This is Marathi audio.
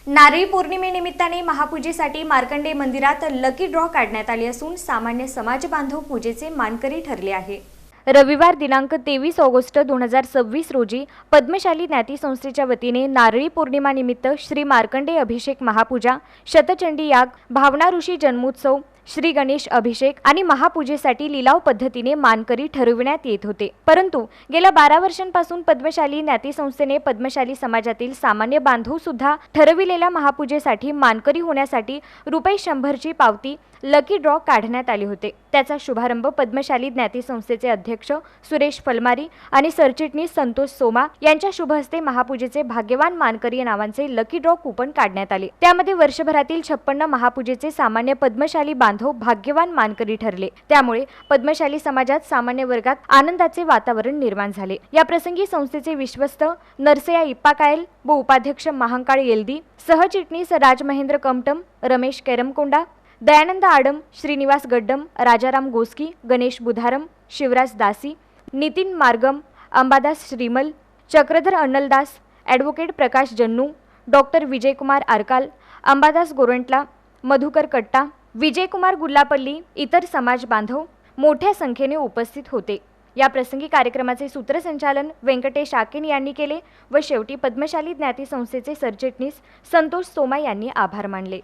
नारळी पौर्णिमेनिमित्ताने महापूजेसाठी मार्कंडे मंदिरात लकी ड्रॉ काढण्यात आली असून सामान्य समाज बांधव पूजेचे मानकरी ठरले आहे। रविवार दिनांक 23 ऑगस्ट 2026 रोजी पद्मशाली ज्ञाती संस्थेच्या वतीने नारळी पौर्णिमा निमित्त श्री मार्कंडे अभिषेक महापूजा, शतचंडी याग, भावना ऋषी जन्मोत्सव, श्री गणेश अभिषेक आणि महापूजेसाठी लिलाव पद्धतीने मानकरी ठरविण्यात येत होते। परंतु गेल्या 12 वर्षांपासून पद्मशाली ज्ञाती संस्थेने पद्मशाली समाजातील सामान्य बांधव सुद्धा ठरविलेल्या महापूजेसाठी मानकरी होण्यासाठी ₹100 ची पावती लकी ड्रॉ काढण्यात आली होते। त्याचा शुभारंभ पद्मशाली ज्ञाती संस्थेचे अध्यक्ष सुरेश फलमारी आणि सरचिटणीस संतोष सोमा यांच्या शुभ हस्ते महापूजेचे भाग्यवान मानकरी नावांचे लकी ड्रॉ कूपन काढण्यात आले। त्यामध्ये वर्षभरातील 56 महापूजेचे सामान्य पद्मशाली बांधव भाग्यवान मानकरी ठरले। त्यामुळे पद्मशाली समाजात सामान्य वर्गात आनंदाचे वातावरण निर्माण झाले। या प्रसंगी संस्थेचे विश्वस्त नरसया इप्पाकायल व उपाध्यक्ष महांकाळ येल्दी, सहचिटणीस राजमहेंद्र कमटम, रमेश केरमकोंडा, दयानंद आडम, श्रीनिवास गड्डम, राजाराम गोस्की, गणेश बुधारम, शिवराज दासी, नितीन मार्गम, अंबादास श्रीमल, चक्रधर अन्नलदास, ॲडव्होकेट प्रकाश जन्नू, डॉक्टर विजयकुमार आरकाल, अंबादास गोरंटला, मधुकर कट्टा, विजयकुमार गुल्लापल्ली, इतर समाज बांधव मोठ्या संख्येने उपस्थित होते। या प्रसंगी कार्यक्रमाचे सूत्रसंचालन व्यंकटेश आकेन यांनी केले व शेवटी पद्मशाली ज्ञाती संस्थेचे सरचिटणीस संतोष सोमा यांनी आभार मानले।